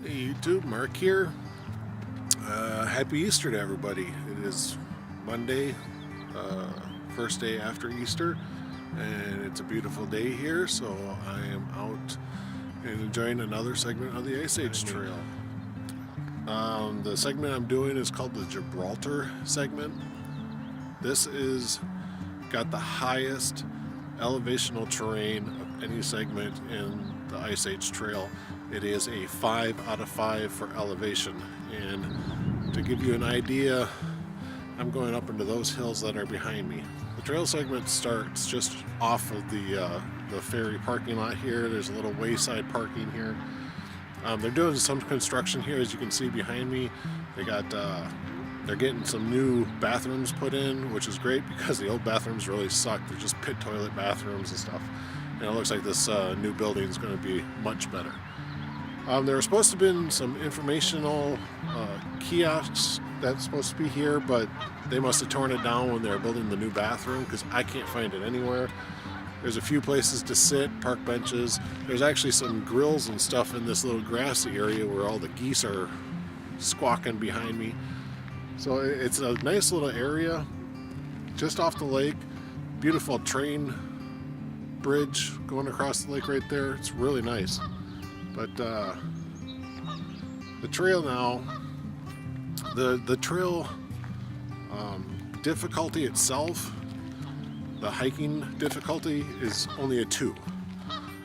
Hey YouTube, Mark here. Happy Easter to everybody. It is Monday, first day after Easter, and it's a beautiful day here, so I am out and enjoying another segment of the Ice Age Trail. The segment I'm doing is called the Gibraltar Segment. This is got the highest elevational terrain of any segment in the Ice Age Trail. It is a 5 out of 5 for elevation, and to give you an idea, I'm going up into those hills that are behind me. The trail segment starts just off of the ferry parking lot here. There's a little wayside parking here. They're doing some construction here, as you can see behind me. They're getting some new bathrooms put in, which is great because the old bathrooms really suck. They're just pit toilet bathrooms and stuff. And it looks like this new building is going to be much better. There were supposed to have been some informational kiosks that's supposed to be here, but they must have torn it down when they were building the new bathroom because I can't find it anywhere. There's a few places to sit, park benches. There's actually some grills and stuff in this little grassy area where all the geese are squawking behind me. So it's a nice little area just off the lake. Beautiful train bridge going across the lake right there. It's really nice. But the trail now, the trail difficulty itself, the hiking difficulty is only a 2.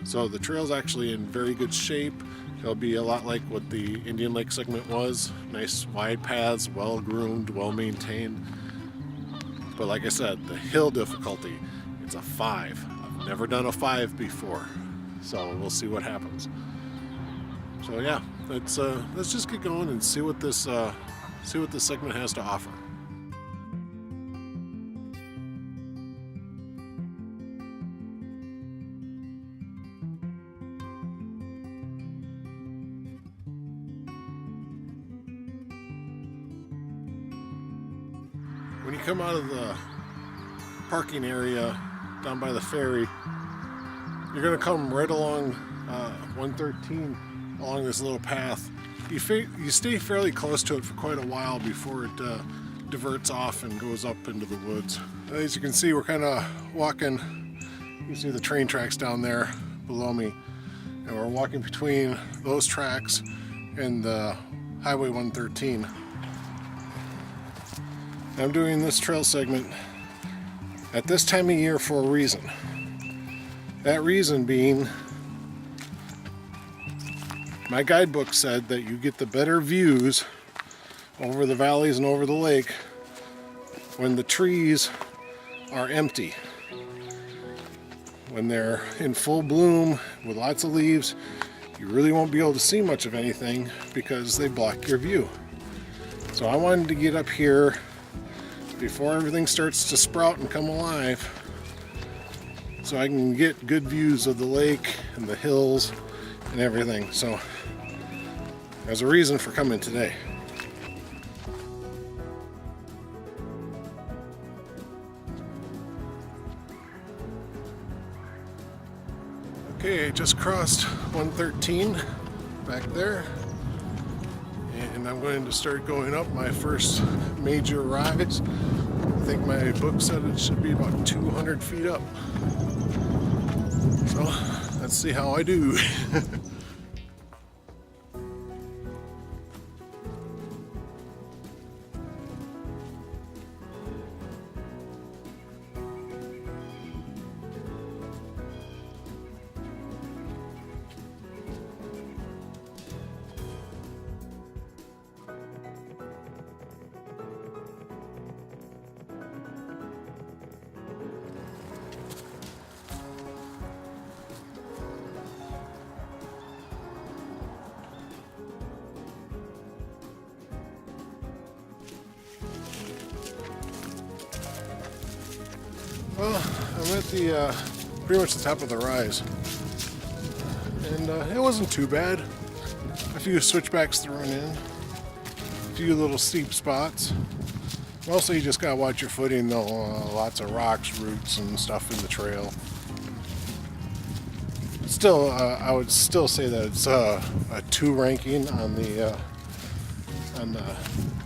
So the trail's actually in very good shape. It'll be a lot like what the Indian Lake segment was. Nice wide paths, well groomed, well maintained. But like I said, the hill difficulty, it's a 5. I've never done a 5 before. So we'll see what happens. So yeah, let's just get going and see what this segment has to offer. When you come out of the parking area down by the ferry, you're going to come right along 113 along this little path. You stay fairly close to it for quite a while before it diverts off and goes up into the woods. As you can see, we're kind of walking. You see the train tracks down there below me, and we're walking between those tracks and the Highway 113. I'm doing this trail segment at this time of year for a reason. That reason being, my guidebook said that you get the better views over the valleys and over the lake when the trees are empty. When they're in full bloom with lots of leaves, you really won't be able to see much of anything because they block your view. So I wanted to get up here before everything starts to sprout and come alive so I can get good views of the lake and the hills and everything. So there's a reason for coming today. Okay, just crossed 113 back there, and I'm going to start going up my first major rise. I think my book said it should be about 200 feet up. So let's see how I do. Well, I'm at the pretty much the top of the rise, and it wasn't too bad. A few switchbacks thrown in, a few little steep spots. Mostly you just gotta watch your footing though. Lots of rocks, roots, and stuff in the trail. Still, I would still say that it's a 2 ranking on the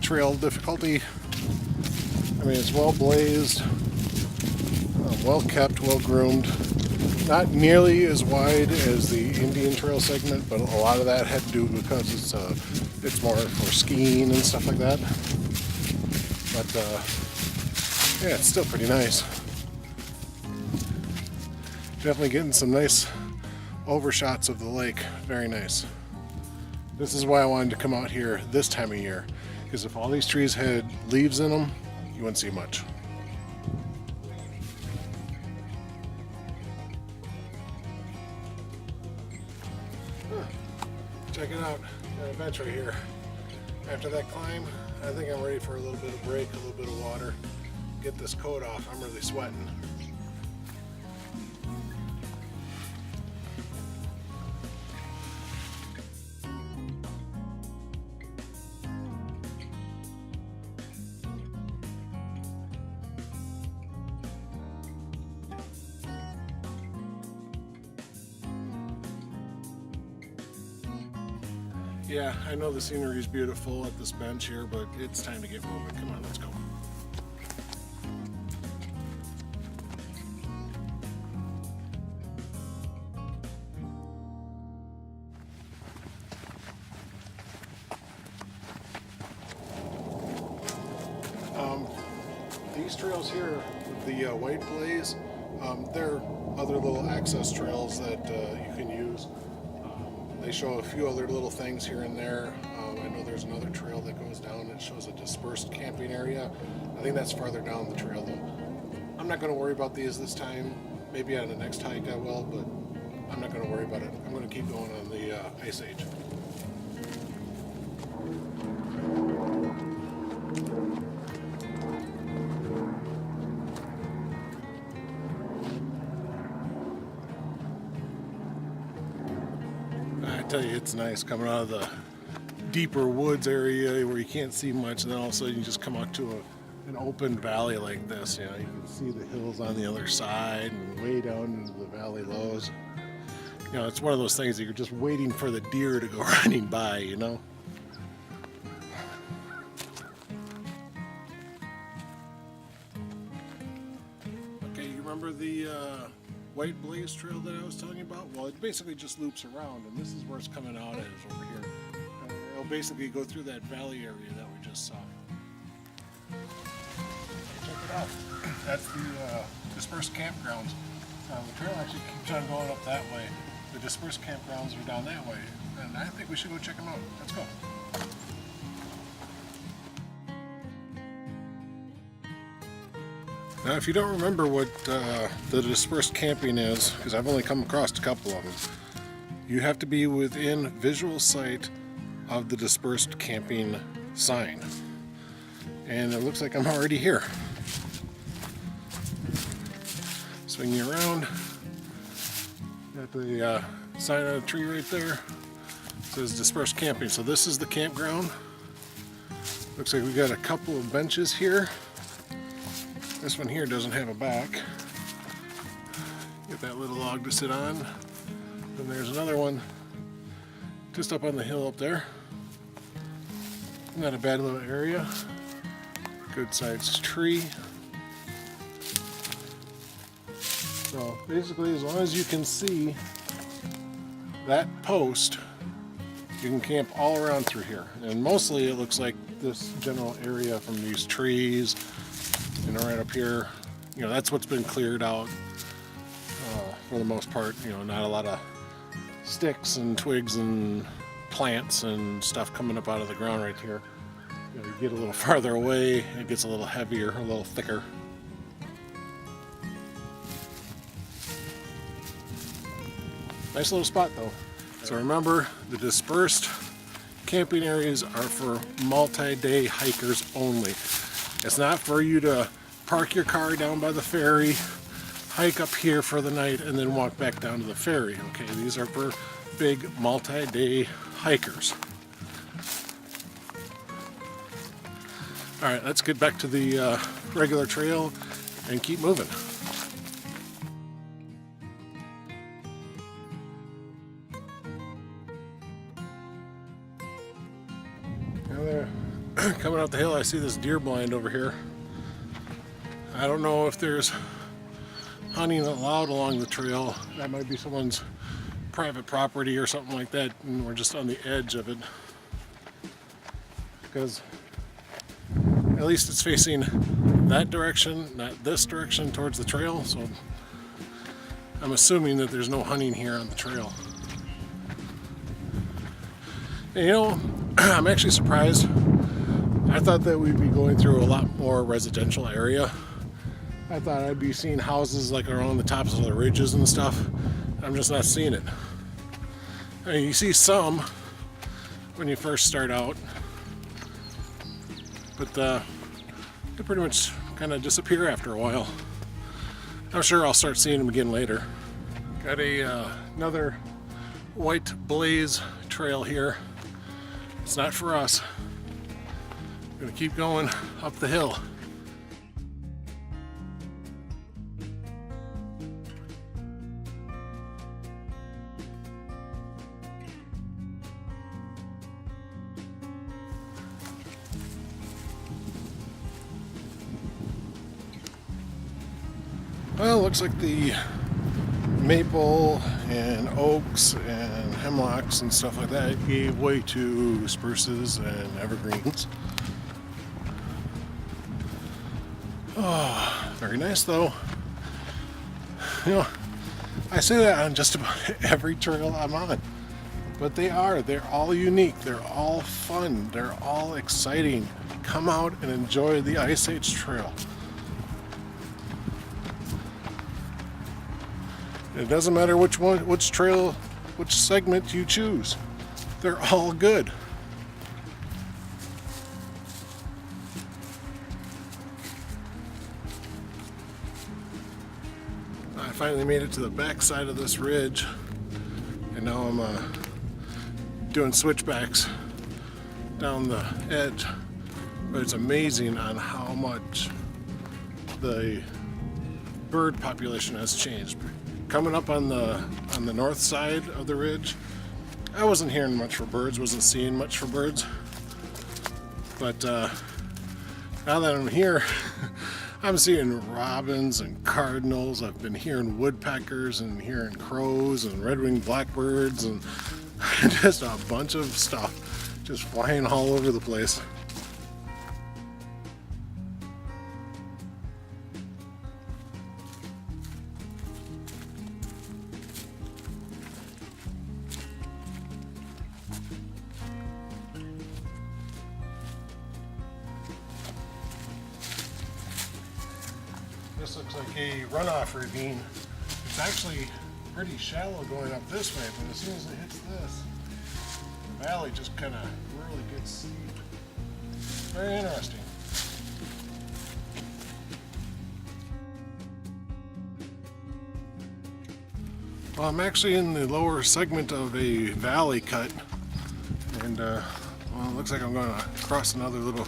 trail difficulty. I mean, it's well blazed, well kept, well groomed. Not nearly as wide as the Indian Trail segment, but a lot of that had to do because it's more for skiing and stuff like that. But yeah, it's still pretty nice. Definitely getting some nice overshots of the lake. Very nice. This is why I wanted to come out here this time of year, because if all these trees had leaves in them, you wouldn't see much. Check it out, got a bench right here. After that climb, I think I'm ready for a little bit of break, a little bit of water. Get this coat off, I'm really sweating. Yeah, I know the scenery is beautiful at this bench here, but it's time to get moving. Come on, let's go. These trails here, the white blaze, they're other little access trails that you can use. They show a few other little things here and there. I know there's another trail that goes down that shows a dispersed camping area. I think that's farther down the trail though. I'm not going to worry about these this time. Maybe on the next hike I will, but I'm not going to worry about it. I'm going to keep going on the Ice Age. I tell you, it's nice coming out of the deeper woods area where you can't see much, and then all of a sudden you just come out to an open valley like this. You know, you can see the hills on the other side and way down into the valley lows. You know, it's one of those things that you're just waiting for the deer to go running by, you know. Okay, you remember the white blaze trail that I was telling you about? Well, it basically just loops around, and this is where it's coming out as over here. It'll basically go through that valley area that we just saw. Check it out. That's the dispersed campgrounds. The trail actually keeps on going up that way. The dispersed campgrounds are down that way, and I think we should go check them out. Let's go. Now, if you don't remember what the dispersed camping is, because I've only come across a couple of them, you have to be within visual sight of the dispersed camping sign. And it looks like I'm already here. Swing you around. Got the sign on a tree right there. It says dispersed camping. So this is the campground. Looks like we got a couple of benches here. This one here doesn't have a back. Get that little log to sit on. Then there's another one just up on the hill up there. Not a bad little area. Good sized tree. So basically, as long as you can see that post, you can camp all around through here. And mostly it looks like this general area from these trees, you know, right up here, you know, that's what's been cleared out for the most part. You know, not a lot of sticks and twigs and plants and stuff coming up out of the ground right here. You know, you get a little farther away, it gets a little heavier, a little thicker. Nice little spot though. So remember, the dispersed camping areas are for multi-day hikers only. It's not for you to park your car down by the ferry, hike up here for the night, and then walk back down to the ferry. Okay, these are for big multi-day hikers. All right, let's get back to the regular trail and keep moving. coming up the hill, I see this deer blind over here. I don't know if there's hunting allowed along the trail. That might be someone's private property or something like that, and we're just on the edge of it. Because at least it's facing that direction, not this direction towards the trail, so I'm assuming that there's no hunting here on the trail. And you know, I'm actually surprised. I thought that we'd be going through a lot more residential area. I thought I'd be seeing houses like around the tops of the ridges and stuff. I'm just not seeing it. I mean, you see some when you first start out, but they pretty much kind of disappear after a while. I'm sure I'll start seeing them again later. Got another white blaze trail here. It's not for us. I'm gonna keep going up the hill. Well, looks like the maple and oaks and hemlocks and stuff like that gave way to spruces and evergreens. Oh, very nice though. You know, I say that on just about every trail I'm on, but they're all unique, they're all fun, they're all exciting. Come out and enjoy the Ice Age Trail. It doesn't matter which one, which trail, which segment you choose. They're all good. I finally made it to the back side of this ridge, and now I'm doing switchbacks down the edge. But it's amazing on how much the bird population has changed. Coming up on the north side of the ridge, I wasn't hearing much for birds, wasn't seeing much for birds. But now that I'm here, I'm seeing robins and cardinals. I've been hearing woodpeckers and hearing crows and red-winged blackbirds and just a bunch of stuff just flying all over the place. This looks like a runoff ravine. It's actually pretty shallow going up this way, but as soon as it hits this, the valley just kind of really gets steep. Very interesting. Well, I'm actually in the lower segment of a valley cut, and well, it looks like I'm going to cross another little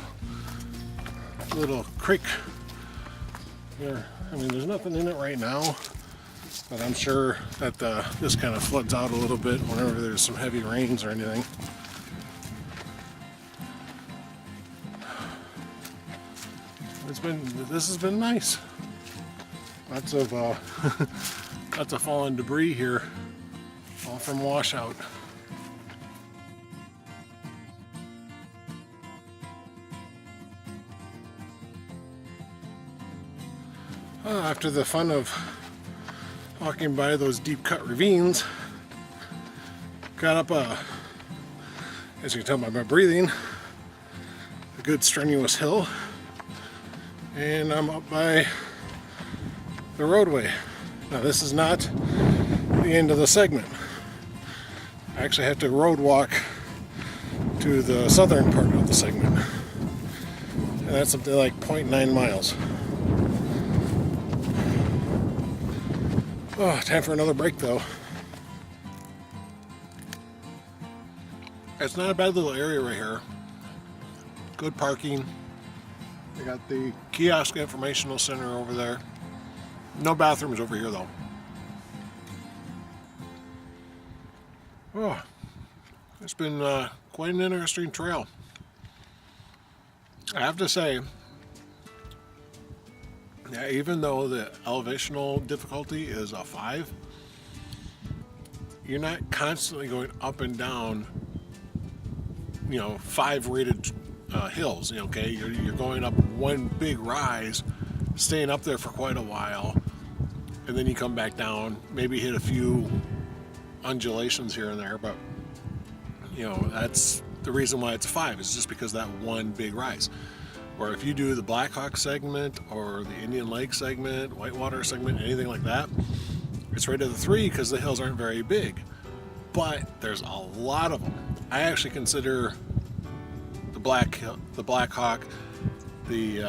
creek. There, I mean, there's nothing in it right now, but I'm sure that this kind of floods out a little bit whenever there's some heavy rains or anything. This has been nice. Lots of lots of fallen debris here, all from washout. After the fun of walking by those deep cut ravines, got up as you can tell by my breathing, a good strenuous hill, and I'm up by the roadway. Now this is not the end of the segment. I actually have to road walk to the southern part of the segment, and that's something like 0.9 miles. Oh, time for another break though. It's not a bad little area right here. Good parking. They got the kiosk informational center over there. No bathrooms over here though. Oh, it's been quite an interesting trail. I have to say, yeah, even though the elevational difficulty is a 5, you're not constantly going up and down, 5 rated hills. Okay, you're going up one big rise, staying up there for quite a while, and then you come back down, maybe hit a few undulations here and there, but that's the reason why it's 5, is just because that one big rise. Or if you do the Blackhawk segment or the Indian Lake segment, Whitewater segment, anything like that, it's rated a 3 because the hills aren't very big. But there's a lot of them. I actually consider the Blackhawk, the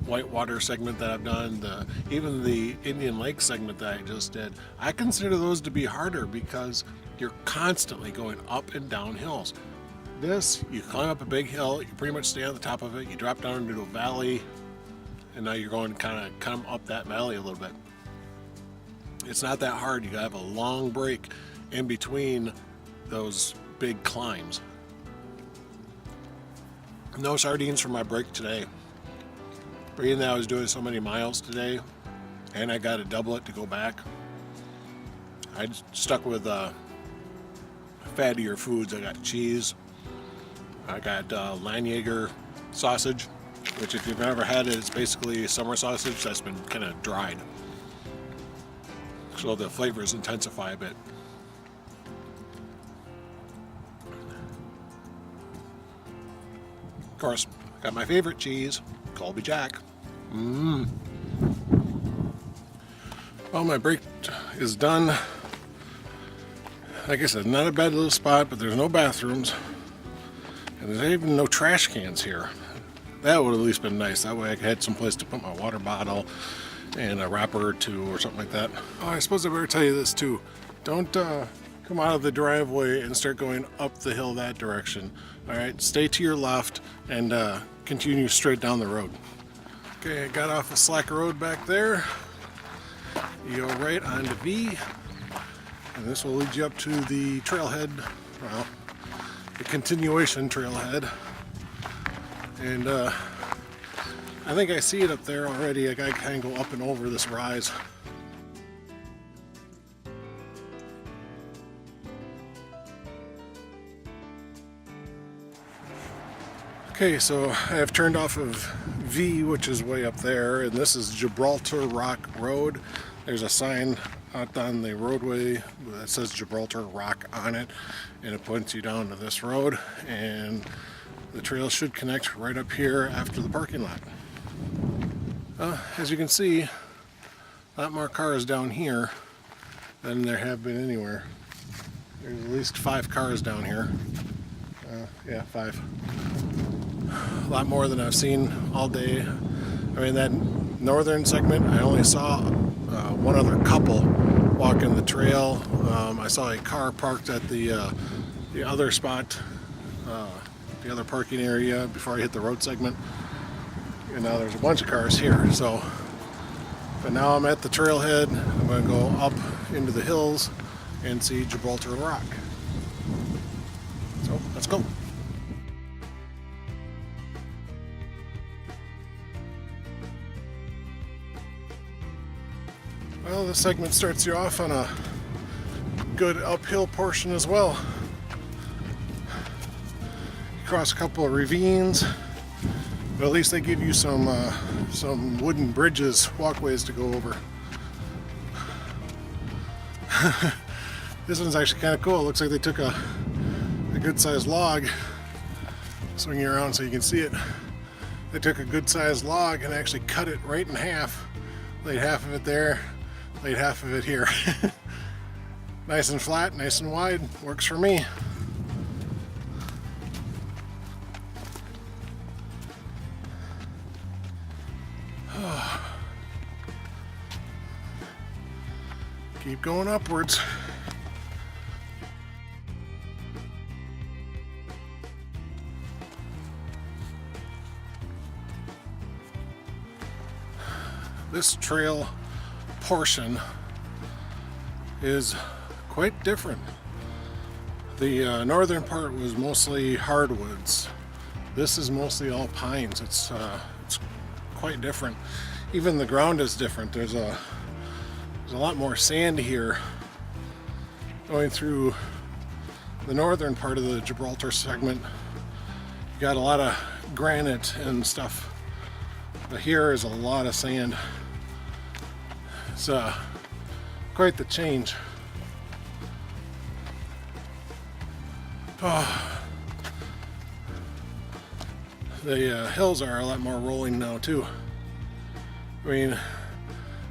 Whitewater segment that I've done, even the Indian Lake segment that I just did, I consider those to be harder because you're constantly going up and down hills. This, you climb up a big hill, you pretty much stay on the top of it, you drop down into a valley, and now you're going to kind of come up that valley a little bit. It's not that hard. You gotta have a long break in between those big climbs. No sardines for my break today. Being that I was doing so many miles today, and I got to double it to go back, I stuck with fattier foods. I got cheese. I got Landjaeger sausage, which if you've never had it, it's basically summer sausage that's been kind of dried. So the flavors intensify a bit. Of course, got my favorite cheese, Colby Jack. Well, my break is done. Like I said, not a bad little spot, but there's no bathrooms. And there's even no trash cans here. That would have at least been nice. That way I had some place to put my water bottle and a wrapper or two or something like that. Oh, I suppose I better tell you this too. Don't come out of the driveway and start going up the hill that direction. All right, stay to your left and continue straight down the road. Okay, I got off a slack road back there. You go right onto V, and this will lead you up to the trailhead, well, the continuation trailhead. And I think I see it up there already. I gotta kind of go up and over this rise. Okay, so I have turned off of V, which is way up there, and this is Gibraltar Rock Road. There's a sign out on the roadway that says Gibraltar Rock on it, and it points you down to this road, and the trail should connect right up here after the parking lot. As you can see, a lot more cars down here than there have been anywhere. There's at least 5 cars down here. Yeah, 5. A lot more than I've seen all day. I mean, that northern segment, I only saw one other couple walking the trail. I saw a car parked at the other spot, the other parking area before I hit the road segment. And now there's a bunch of cars here. So, but now I'm at the trailhead. I'm going to go up into the hills and see Gibraltar Rock. So let's go. Well, this segment starts you off on a good uphill portion as well. You cross a couple of ravines, but at least they give you some wooden bridges, walkways to go over. This one's actually kind of cool. It looks like they took a good sized log, swing you around so you can see it. They took a good sized log and actually cut it right in half, laid half of it there, laid half of it here. Nice and flat, nice and wide, works for me. Keep going upwards. This trail portion is quite different. The northern part was mostly hardwoods, This is mostly all pines. It's quite different. Even the ground is different. There's a lot more sand here going through the northern part of the Gibraltar segment. You got a lot of granite and stuff, but here is a lot of sand. It's quite the change. Oh, the hills are a lot more rolling now too. I mean,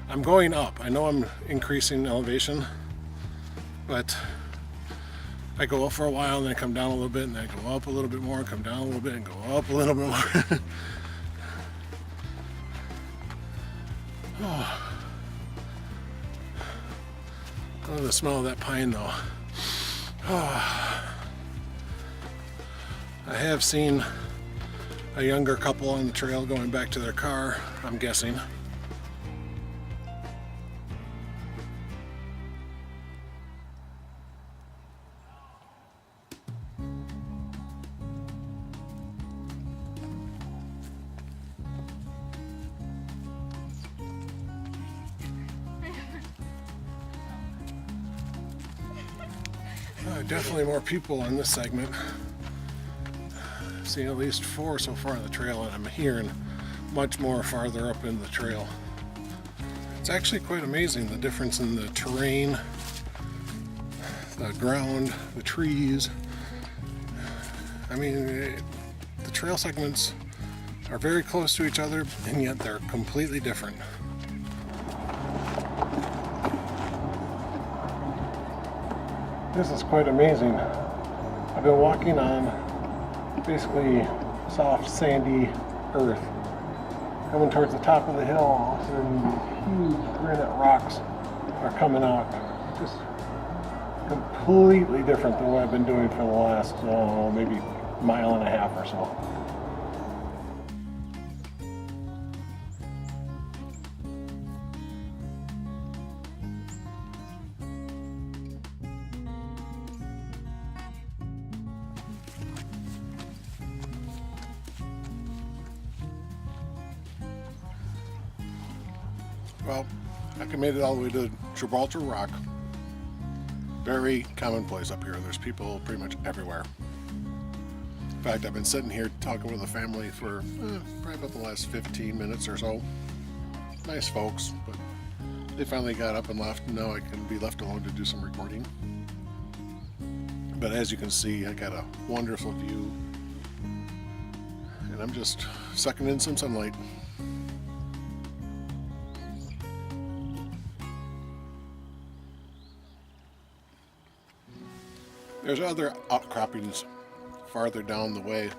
I'm going up. I know I'm increasing elevation, but I go up for a while and then I come down a little bit and then I go up a little bit more, come down a little bit and go up a little bit more. Oh. I love the smell of that pine though. Oh. I have seen a younger couple on the trail going back to their car, I'm guessing. Definitely more people in this segment. I've seen at least 4 so far on the trail, and I'm hearing much more farther up in the trail. It's actually quite amazing the difference in the terrain, the ground, the trees. I mean, the trail segments are very close to each other, and yet they're completely different. This is quite amazing. I've been walking on basically soft, sandy earth. Coming towards the top of the hill, all of a sudden these huge granite rocks are coming out. Just completely different than what I've been doing for the last, maybe mile and a half or so. Well, I made it all the way to Gibraltar Rock. Very commonplace up here. There's people pretty much everywhere. In fact, I've been sitting here talking with a family for probably about the last 15 minutes or so. Nice folks, but they finally got up and left. Now I can be left alone to do some recording. But as you can see, I got a wonderful view. And I'm just sucking in some sunlight. There's other outcroppings farther down the way,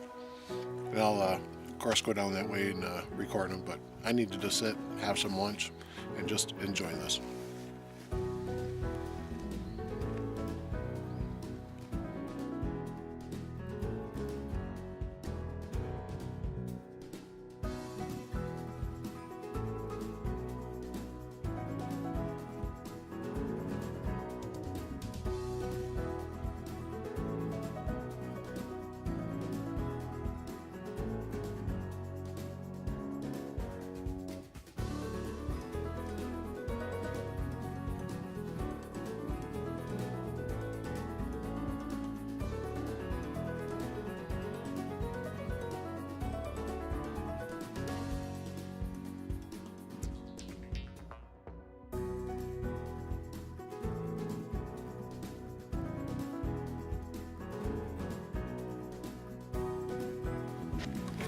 and I'll of course go down that way and record them, but I need to just sit, have some lunch, and just enjoy this.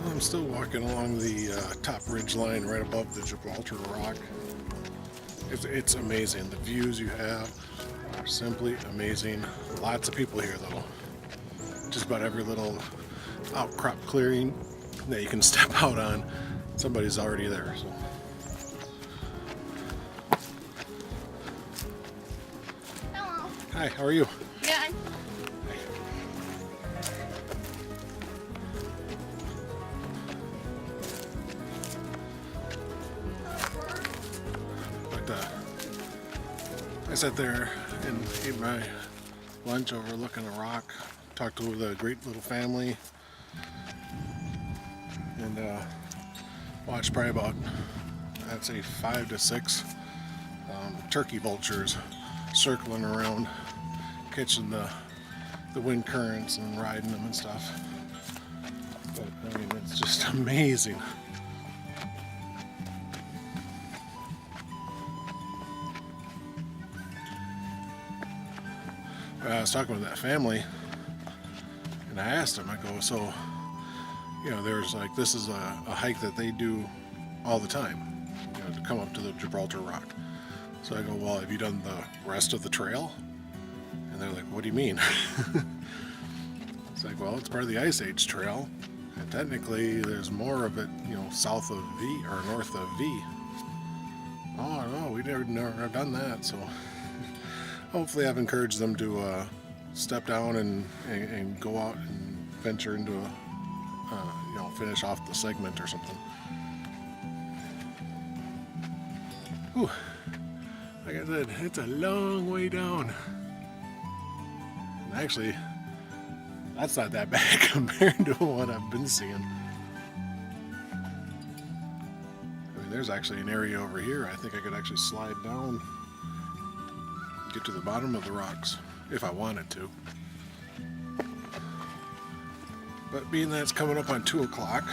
I'm still walking along the top ridge line right above the Gibraltar Rock. It's amazing. The views you have are simply amazing. Lots of people here though. Just about every little outcrop clearing that you can step out on, somebody's already there. So. Hello. Hi, how are you? Good. I sat there and ate my lunch overlooking a rock, talked to the great little family, and watched probably about, I'd say 5 to 6 turkey vultures circling around, catching the wind currents and riding them and stuff. But I mean, it's just amazing. I was talking with that family, and I asked them, I go, so, you know, there's like, this is a hike that they do all the time, you know, to come up to the Gibraltar Rock. So I go, well, have you done the rest of the trail? And they're like, what do you mean? It's like, well, it's part of the Ice Age Trail, and technically there's more of it, you know, south of V or north of V. Oh no, we never done that. So hopefully I've encouraged them to step down and go out and venture into a, you know, finish off the segment or something. Whew. Like I said, it's a long way down. And actually, that's not that bad compared to what I've been seeing. I mean, there's actually an area over here. I think I could actually slide down, get to the bottom of the rocks if I wanted to. But being that it's coming up on 2 o'clock,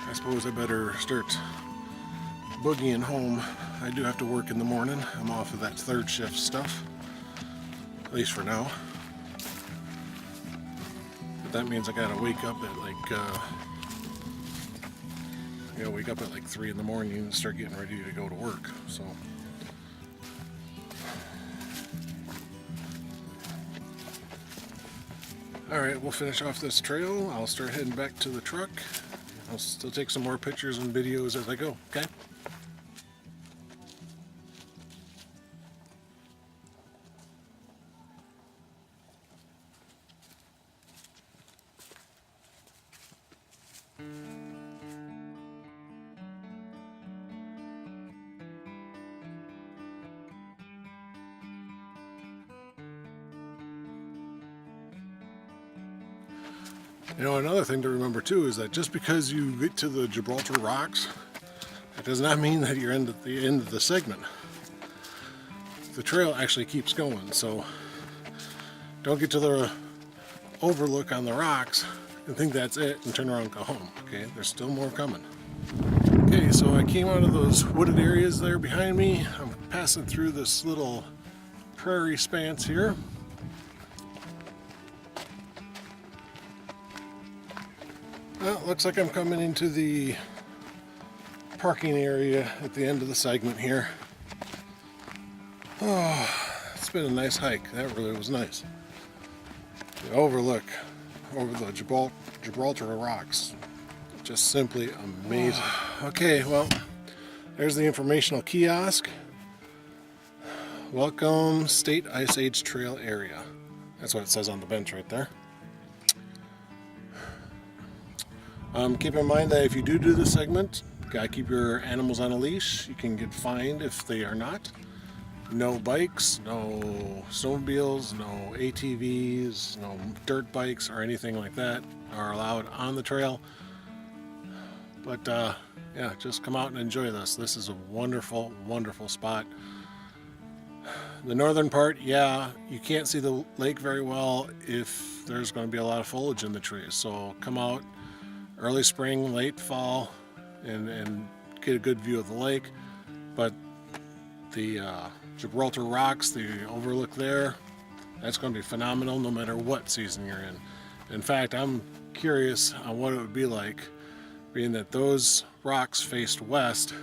I suppose I better start boogieing home. I do have to work in the morning. I'm off of that 3rd shift stuff, at least for now. But that means I gotta wake up at like, wake up at like 3 in the morning and start getting ready to go to work. So. Alright, we'll finish off this trail. I'll start heading back to the truck. I'll still take some more pictures and videos as I go, okay? You know, another thing to remember too is that just because you get to the Gibraltar Rocks, that does not mean that you're at the end of the segment. The trail actually keeps going, so don't get to the overlook on the rocks and think that's it and turn around and go home, okay? There's still more coming. Okay, so I came out of those wooded areas there behind me. I'm passing through this little prairie expanse here. Well, it looks like I'm coming into the parking area at the end of the segment here. Oh, it's been a nice hike. That really was nice. The overlook over the Gibraltar Rocks, just simply amazing. Okay, well, there's the informational kiosk. Welcome, State Ice Age Trail Area. That's what it says on the bench right there. Keep in mind that if you do the segment, you gotta keep your animals on a leash. You can get fined if they are not. No bikes, no snowmobiles, no ATVs, no dirt bikes or anything like that are allowed on the trail. But yeah, just come out and enjoy this. This is a wonderful, wonderful spot. The northern part, yeah, you can't see the lake very well if there's going to be a lot of foliage in the trees. So come out early spring, late fall, and get a good view of the lake. But the Gibraltar Rocks, the overlook there, that's going to be phenomenal no matter what season you're in. In fact, I'm curious on what it would be like, being that those rocks faced west,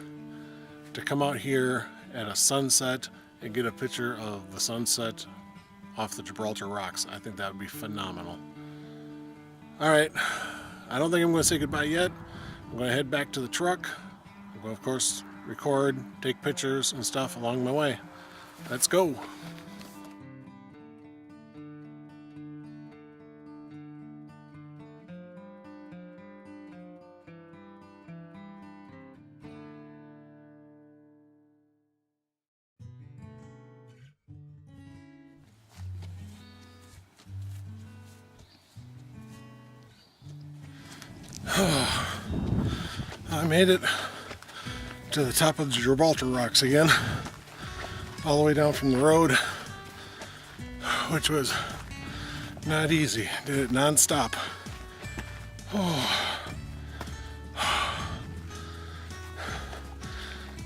to come out here at a sunset and get a picture of the sunset off the Gibraltar Rocks. I think that would be phenomenal. Alright, I don't think I'm going to say goodbye yet. I'm going to head back to the truck. I'm going to, of course, record, take pictures and stuff along my way. Let's go. I made it to the top of the Gibraltar Rocks again, all the way down from the road, which was not easy. Did it non-stop. I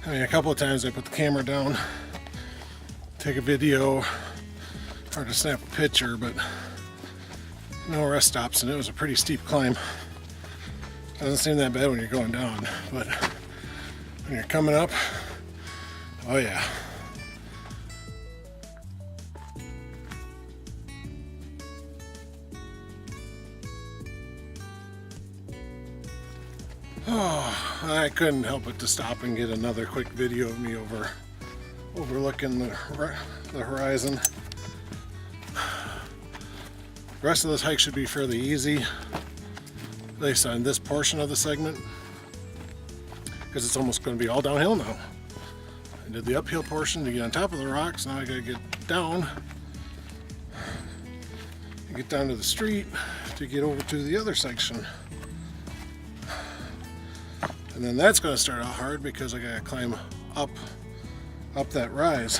mean, a couple of times I put the camera down, take a video, or to snap a picture, but no rest stops, and it was a pretty steep climb. Doesn't seem that bad when you're going down, but when you're coming up, oh yeah. Oh, I couldn't help but to stop and get another quick video of me overlooking the horizon. The rest of this hike should be fairly easy, at least on this portion of the segment, because it's almost going to be all downhill now. I did the uphill portion to get on top of the rocks. Now I got to get down to the street to get over to the other section. And then that's going to start out hard because I got to climb up that rise.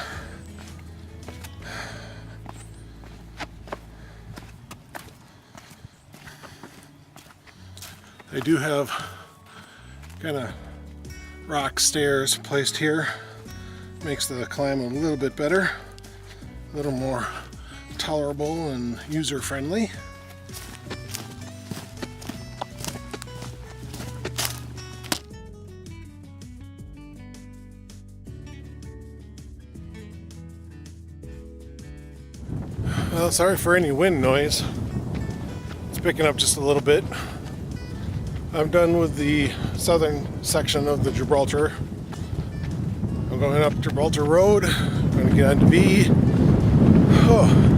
I do have kind of rock stairs placed here. Makes the climb a little bit better, a little more tolerable and user-friendly. Well, sorry for any wind noise. It's picking up just a little bit. I'm done with the southern section of the Gibraltar. I'm going up Gibraltar Road. I'm going to get onto V. Oh.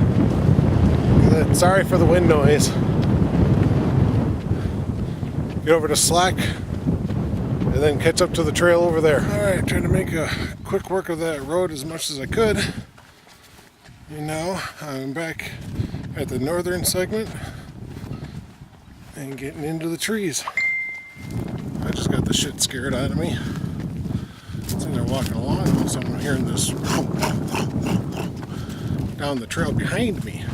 Sorry for the wind noise. Get over to Slack and then catch up to the trail over there. Alright, trying to make a quick work of that road as much as I could. You know, I'm back at the northern segment and getting into the trees. I just got the shit scared out of me. Sitting there walking along, all of a sudden I'm hearing this down the trail behind me.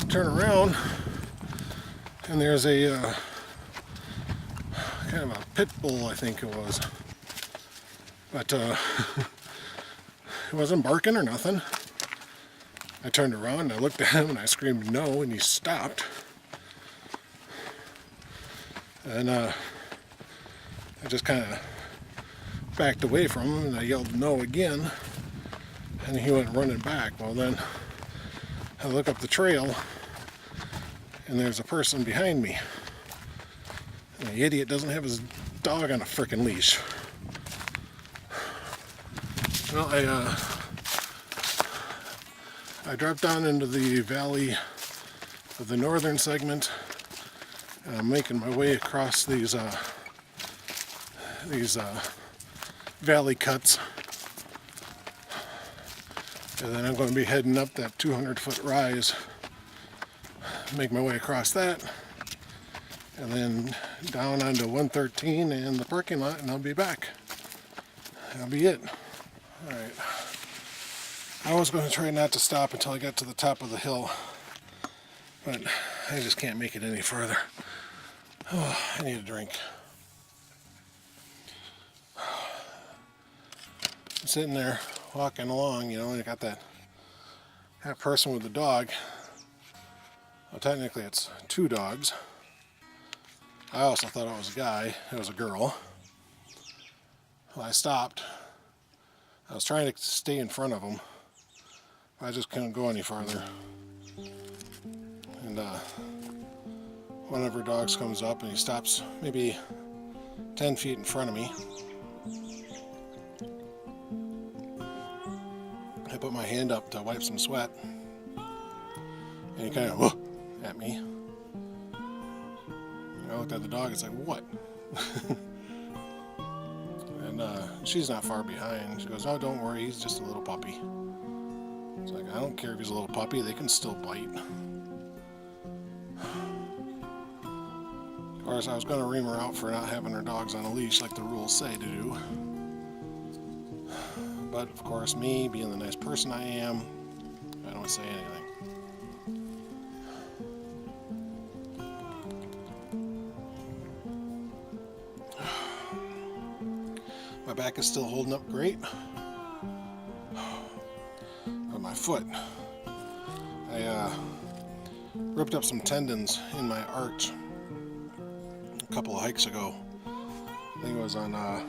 Turn around, and there's a kind of a pit bull, I think it was. But it wasn't barking or nothing. I turned around and I looked at him and I screamed no, and he stopped. And I just kind of backed away from him and I yelled no again, and he went running back. Well, then I look up the trail and there's a person behind me. And the idiot doesn't have his dog on a frickin' leash. Well, I dropped down into the valley of the northern segment, and I'm making my way across these valley cuts, and then I'm going to be heading up that 200-foot rise, make my way across that, and then down onto 113 and the parking lot, and I'll be back. That'll be it. Alright. I was going to try not to stop until I got to the top of the hill, but I just can't make it any further. Oh, I need a drink. I'm sitting there walking along, you know, and I got that person with the dog. Well, technically it's two dogs. I also thought it was a guy. It was a girl. Well, I stopped. I was trying to stay in front of him. I just couldn't go any farther. And one of her dogs comes up and he stops maybe 10 feet in front of me. I put my hand up to wipe some sweat, and he kind of whoa at me. And I looked at the dog and said, "What?" And she's not far behind. She goes, "Oh, don't worry, he's just a little puppy." It's like, I don't care if he's a little puppy, they can still bite. Of course, I was going to ream her out for not having her dogs on a leash like the rules say to do. But, of course, me, being the nice person I am, I don't say anything. My back is still holding up great. But my foot, I ripped up some tendons in my arch a couple of hikes ago. I think it was on the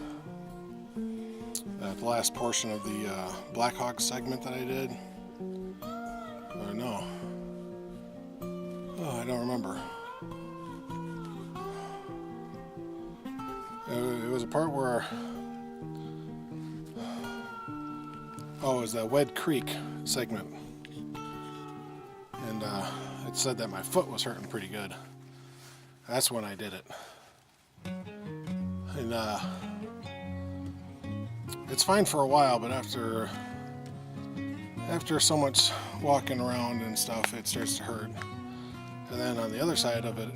last portion of the Black Hawk segment that I did. Or no. Oh, I don't remember. It was a part where... Oh, it was the Wed Creek segment. And it said that my foot was hurting pretty good. That's when I did it. And it's fine for a while, but after so much walking around and stuff, it starts to hurt. And then on the other side of it,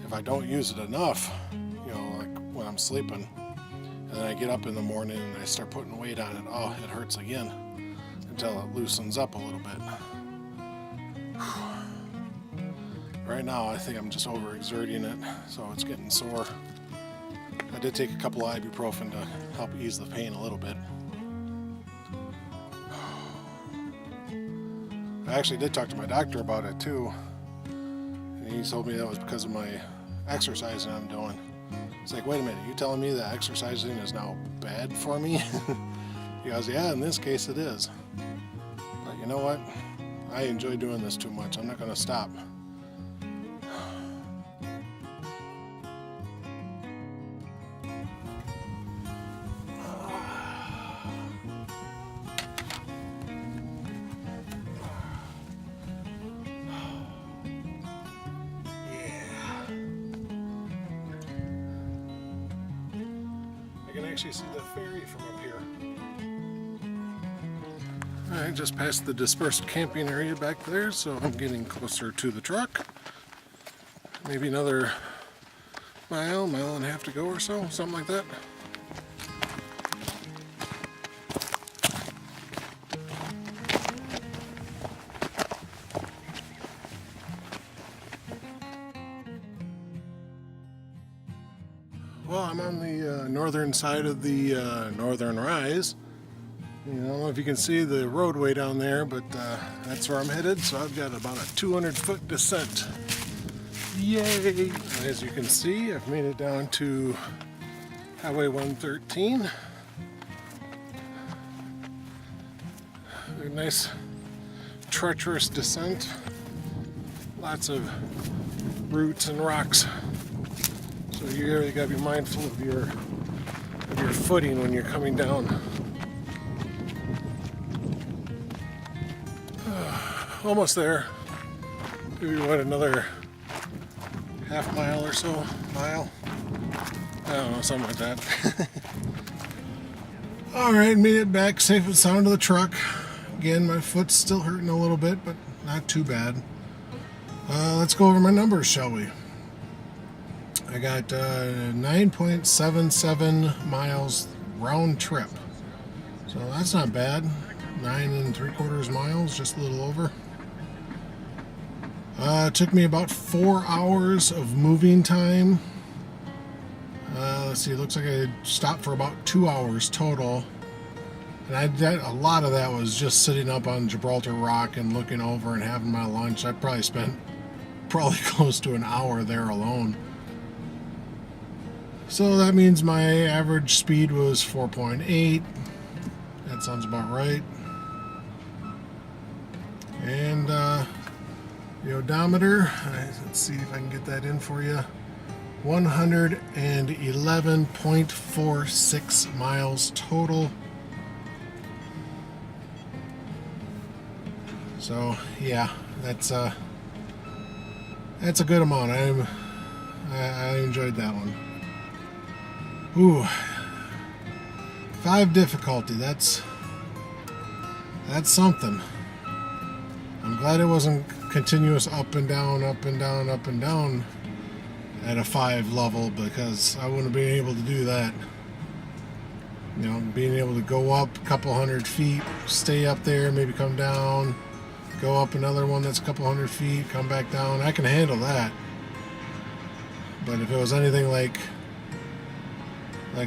if I don't use it enough, you know, like when I'm sleeping, and then I get up in the morning and I start putting weight on it, oh, it hurts again until it loosens up a little bit. Right now, I think I'm just overexerting it, so it's getting sore. I did take a couple of ibuprofen to help ease the pain a little bit. I actually did talk to my doctor about it too, and he told me that was because of my exercising I'm doing. It's like, wait a minute, you telling me that exercising is now bad for me? He goes, yeah, in this case it is. But you know what? I enjoy doing this too much. I'm not going to stop. I can actually see the ferry from up here. I just passed the dispersed camping area back there, so I'm getting closer to the truck. Maybe another mile and a half to go or so, something like that. Well, I'm on the northern side of the northern rise. I don't know if you can see the roadway down there, but that's where I'm headed. So I've got about a 200-foot descent. Yay! And as you can see, I've made it down to Highway 113. A nice treacherous descent. Lots of roots and rocks. So you really got to be mindful of your footing when you're coming down. Almost there. Maybe what, another half mile or so? Mile? I don't know, something like that. Alright, made it back safe and sound to the truck. Again, my foot's still hurting a little bit, but not too bad. Let's go over my numbers, shall we? I got 9.77 miles round trip. So that's not bad. 9 3/4 miles, just a little over. It took me about 4 hours of moving time. Let's see, it looks like I stopped for about 2 hours total. And a lot of that was just sitting up on Gibraltar Rock and looking over and having my lunch. I probably spent close to an hour there alone. So that means my average speed was 4.8. That sounds about right. And the odometer, let's see if I can get that in for you. 111.46 miles total. So yeah, that's a good amount. I enjoyed that one. Ooh, 5 difficulty. That's something. I'm glad it wasn't continuous up and down, up and down, up and down. at a 5 level, because I wouldn't have been able to do that. You know, being able to go up a couple hundred feet, stay up there, maybe come down, go up another one that's a couple hundred feet, come back down. I can handle that. But if it was anything like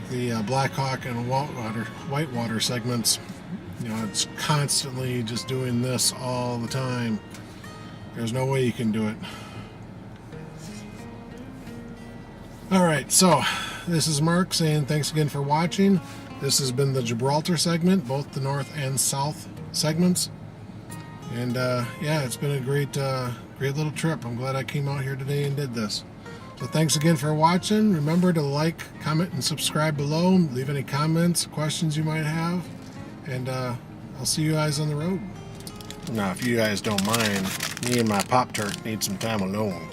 the Black Hawk and Whitewater segments, you know, it's constantly just doing this all the time. There's no way you can do it. Alright, so this is Mark saying thanks again for watching. This has been the Gibraltar segment, both the north and south segments. And yeah, it's been a great little trip. I'm glad I came out here today and did this. So thanks again for watching. Remember to like, comment, and subscribe below. Leave any comments, questions you might have. And I'll see you guys on the road. Now, if you guys don't mind, me and my Pop-Tart need some time alone.